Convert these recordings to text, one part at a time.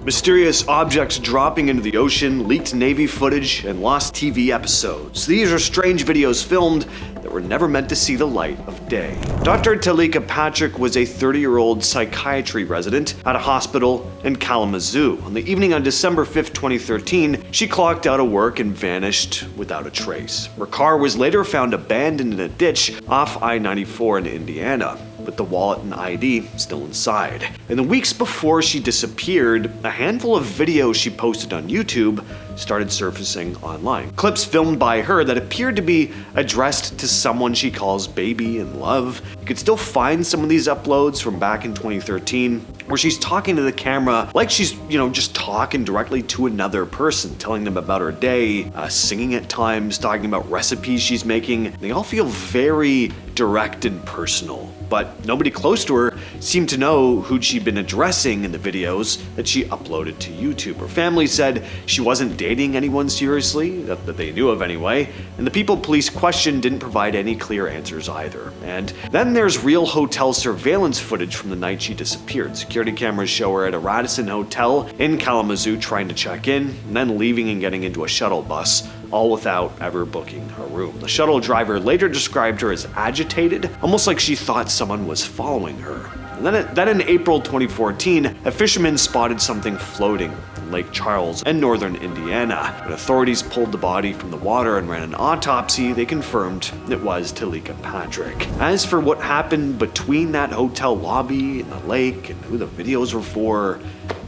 Mysterious objects dropping into the ocean, leaked Navy footage, and lost TV episodes. These are strange videos filmed that were never meant to see the light of day. Dr. Teleka Patrick was a 30-year-old psychiatry resident at a hospital in Kalamazoo. On the evening on December 5, 2013, she clocked out of work and vanished without a trace. Her car was later found abandoned in a ditch off I-94 in Indiana, with the wallet and ID still inside. In the weeks before she disappeared, a handful of videos she posted on YouTube started surfacing online. Clips filmed by her that appeared to be addressed to someone she calls baby in love. You could still find some of these uploads from back in 2013 where she's talking to the camera like she's, just talking directly to another person, telling them about her day, singing at times, talking about recipes she's making. They all feel very direct and personal, but nobody close to her seemed to know who'd she been addressing in the videos that she uploaded to YouTube. Her family said she wasn't dating anyone seriously, that they knew of anyway, and the people police questioned didn't provide any clear answers either. And then there's real hotel surveillance footage from the night she disappeared. Security cameras show her at a Radisson hotel in Kalamazoo trying to check in, and then leaving and getting into a shuttle bus, all without ever booking a room. The shuttle driver later described her as agitated, almost like she thought someone was following her. And then in April 2014, a fisherman spotted something floating in Lake Charles in northern Indiana. When authorities pulled the body from the water and ran an autopsy, they confirmed it was Teleka Patrick. As for what happened between that hotel lobby and the lake and who the videos were for,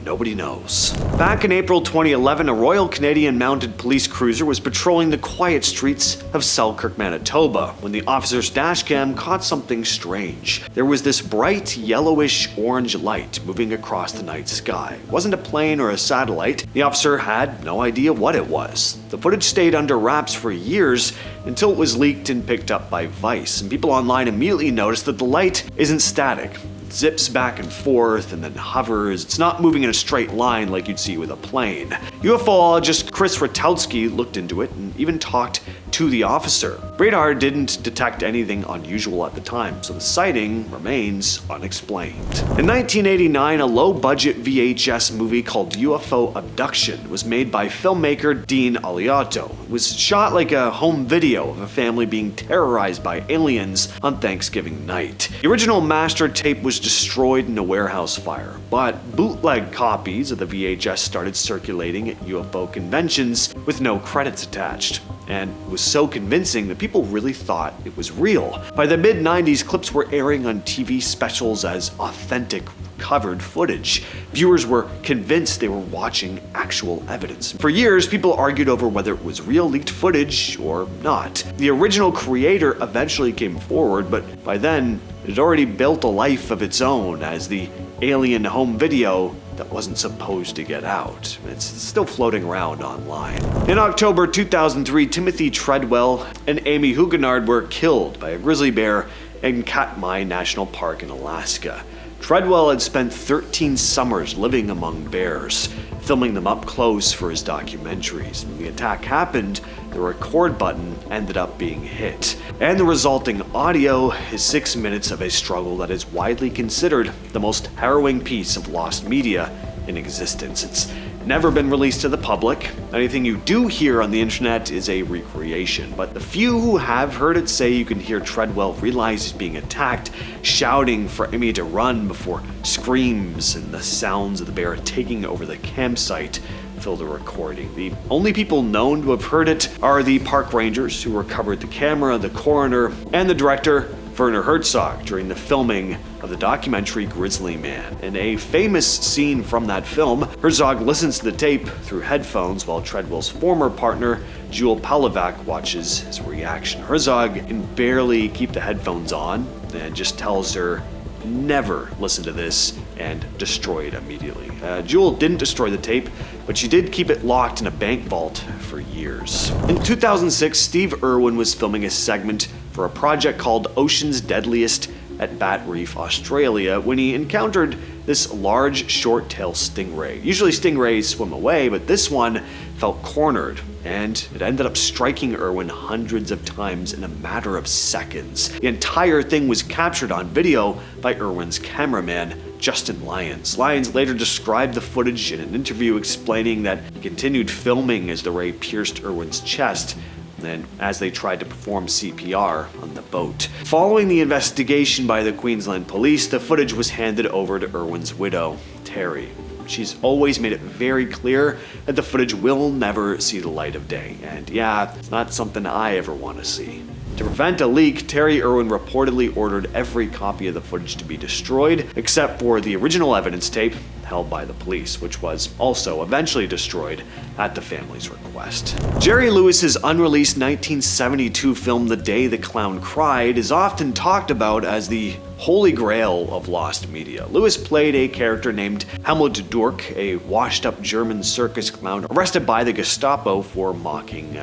nobody knows. Back in April 2011, a Royal Canadian Mounted Police cruiser was patrolling the quiet streets of Selkirk, Manitoba, when the officer's dashcam caught something strange. There was this bright yellowish orange light moving across the night sky. It wasn't a plane or a satellite. The officer had no idea what it was. The footage stayed under wraps for years until it was leaked and picked up by Vice, and people online immediately noticed that the light isn't static. Zips back and forth and then hovers. It's not moving in a straight line like you'd see with a plane. UFOologist Chris Rutowski looked into it and even talked to the officer. Radar didn't detect anything unusual at the time, so the sighting remains unexplained. In 1989, a low-budget VHS movie called UFO Abduction was made by filmmaker Dean Aliotto. It was shot like a home video of a family being terrorized by aliens on Thanksgiving night. The original master tape was destroyed in a warehouse fire, but bootleg copies of the VHS started circulating at UFO conventions with no credits attached. And it was so convincing that people really thought it was real. By the mid-90s, clips were airing on TV specials as authentic, recovered footage. Viewers were convinced they were watching actual evidence. For years, people argued over whether it was real leaked footage or not. The original creator eventually came forward, but by then, it had already built a life of its own as the alien home video that wasn't supposed to get out. It's still floating around online. In October 2003, Timothy Treadwell and Amy Huguenard were killed by a grizzly bear in Katmai National Park in Alaska. Treadwell had spent 13 summers living among bears, filming them up close for his documentaries. When the attack happened, the record button ended up being hit, and the resulting audio is 6 minutes of a struggle that is widely considered the most harrowing piece of lost media in existence. It's never been released to the public. Anything you do hear on the internet is a recreation, but the few who have heard it say you can hear Treadwell realize he's being attacked, shouting for Amy to run before screams and the sounds of the bear taking over the campsite fill the recording. The only people known to have heard it are the park rangers who recovered the camera, the coroner, and the director, Werner Herzog, during the filming of the documentary Grizzly Man. In a famous scene from that film, Herzog listens to the tape through headphones while Treadwell's former partner, Jewel Palovac, watches his reaction. Herzog can barely keep the headphones on and just tells her, never listen to this and destroy it immediately. Jewel didn't destroy the tape, but she did keep it locked in a bank vault for years. In 2006, Steve Irwin was filming a segment for a project called Ocean's Deadliest at Bat Reef, Australia, when he encountered this large short-tailed stingray. Usually stingrays swim away, but this one felt cornered, and it ended up striking Irwin hundreds of times in a matter of seconds. The entire thing was captured on video by Irwin's cameraman, Justin Lyons. Lyons later described the footage in an interview, explaining that he continued filming as the ray pierced Irwin's chest, and as they tried to perform CPR on the boat. Following the investigation by the Queensland police, the footage was handed over to Irwin's widow, Terry. She's always made it very clear that the footage will never see the light of day, and yeah, it's not something I ever want to see. To prevent a leak, Terry Irwin reportedly ordered every copy of the footage to be destroyed, except for the original evidence tape held by the police, which was also eventually destroyed at the family's request. Jerry Lewis's unreleased 1972 film The Day the Clown Cried is often talked about as the holy grail of lost media. Lewis played a character named Helmut Durk, a washed-up German circus clown arrested by the Gestapo for mocking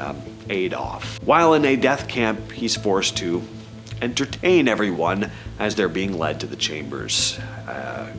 Adolf. While in a death camp, he's forced to entertain everyone as they're being led to the chambers.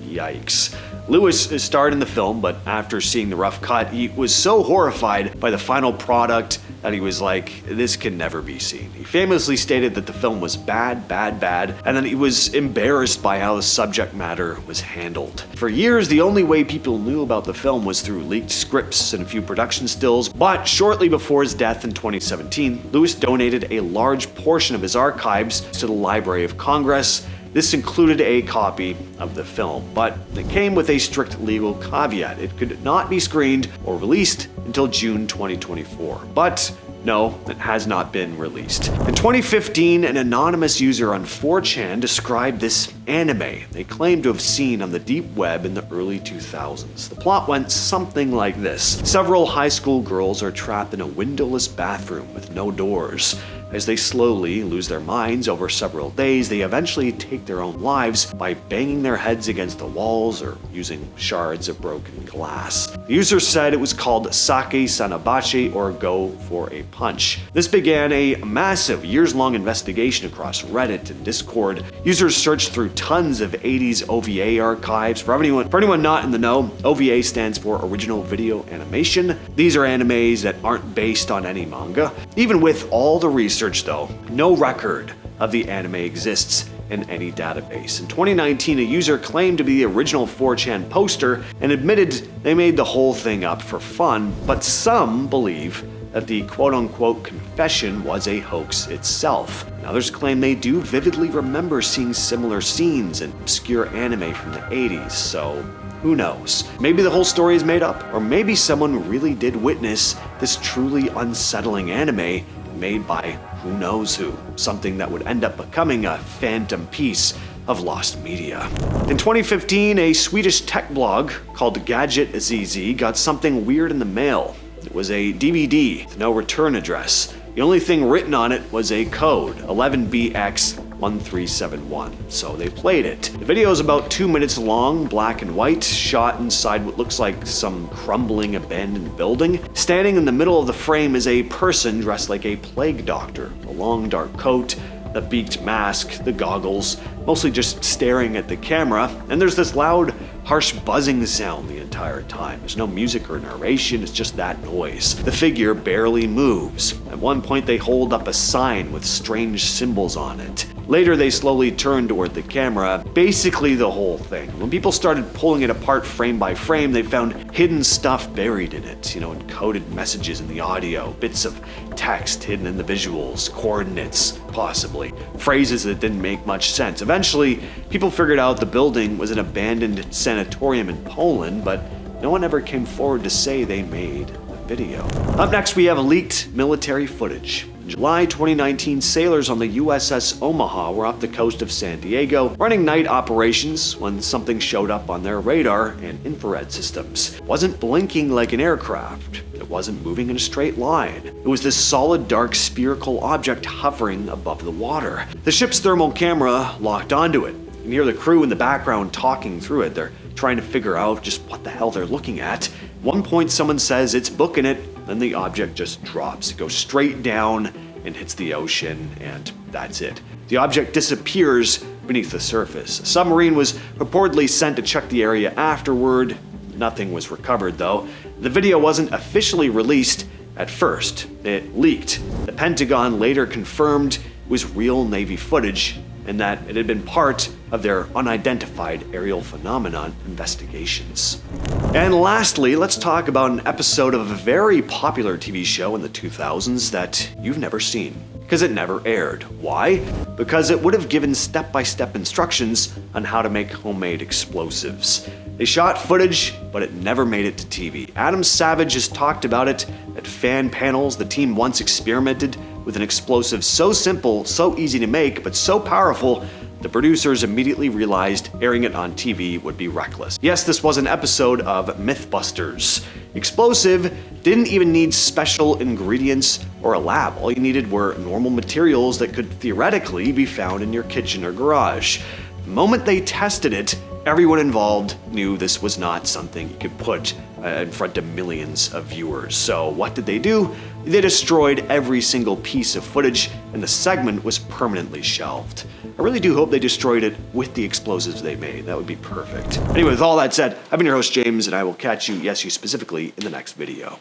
Yikes. Lewis starred in the film, but after seeing the rough cut, he was so horrified by the final product that he was like, this can never be seen. He famously stated that the film was bad, and that he was embarrassed by how the subject matter was handled. For years, the only way people knew about the film was through leaked scripts and a few production stills, but shortly before his death in 2017, Lewis donated a large portion of his archives to the Library of Congress. This included a copy of the film, but it came with a strict legal caveat. It could not be screened or released until June 2024. But no, it has not been released. In 2015, an anonymous user on 4chan described this anime they claimed to have seen on the deep web in the early 2000s. The plot went something like this. Several high school girls are trapped in a windowless bathroom with no doors. As they slowly lose their minds over several days, they eventually take their own lives by banging their heads against the walls or using shards of broken glass. The user said it was called Saki Sanobashi, or Go for a Punch. This began a massive years-long investigation across Reddit and Discord. Users searched through tons of 80s OVA archives. For anyone not in the know, OVA stands for Original Video Animation. These are animes that aren't based on any manga. Even with all the research though, no record of the anime exists in any database. In 2019, a user claimed to be the original 4chan poster and admitted they made the whole thing up for fun, but some believe that the quote-unquote confession was a hoax itself. And others claim they do vividly remember seeing similar scenes in obscure anime from the 80s, so who knows? Maybe the whole story is made up, or maybe someone really did witness this truly unsettling anime made by who knows who, something that would end up becoming a phantom piece of lost media. In 2015, a Swedish tech blog called Gadget ZZ got something weird in the mail. It was a DVD with no return address. The only thing written on it was a code, 11BX1371, so they played it. The video is about 2 minutes long, black and white, shot inside what looks like some crumbling abandoned building. Standing in the middle of the frame is a person dressed like a plague doctor, a long dark coat, the beaked mask, the goggles, mostly just staring at the camera, and there's this loud, harsh buzzing sound the entire time. There's no music or narration, it's just that noise. The figure barely moves. At one point they hold up a sign with strange symbols on it. Later they slowly turn toward the camera, basically the whole thing. When people started pulling it apart frame by frame, they found hidden stuff buried in it, encoded messages in the audio, bits of text hidden in the visuals, coordinates, possibly, phrases that didn't make much sense. Eventually, people figured out the building was an abandoned sanatorium in Poland, but no one ever came forward to say they made the video. Up next, we have leaked military footage. In July 2019, sailors on the USS Omaha were off the coast of San Diego running night operations when something showed up on their radar and infrared systems. It wasn't blinking like an aircraft. It wasn't moving in a straight line. It was this solid, dark, spherical object hovering above the water. The ship's thermal camera locked onto it. You can hear the crew in the background talking through it. They're trying to figure out just what the hell they're looking at. At one point, someone says it's booking it, then the object just drops. It goes straight down and hits the ocean, and that's it. The object disappears beneath the surface. A submarine was reportedly sent to check the area afterward. Nothing was recovered, though. The video wasn't officially released at first. It leaked. The Pentagon later confirmed it was real Navy footage and that it had been part of their unidentified aerial phenomenon investigations. And lastly, let's talk about an episode of a very popular TV show in the 2000s that you've never seen, because it never aired. Why? Because it would have given step-by-step instructions on how to make homemade explosives. They shot footage, but it never made it to TV. Adam Savage has talked about it at fan panels. The team once experimented with an explosive so simple, so easy to make, but so powerful, the producers immediately realized airing it on TV would be reckless. Yes, this was an episode of MythBusters. Explosive didn't even need special ingredients or a lab. All you needed were normal materials that could theoretically be found in your kitchen or garage. The moment they tested it, everyone involved knew this was not something you could put in front of millions of viewers. So what did they do? They destroyed every single piece of footage, and the segment was permanently shelved. I really do hope they destroyed it with the explosives they made. That would be perfect. Anyway, with all that said, I've been your host, James, and I will catch you, yes, you specifically, in the next video.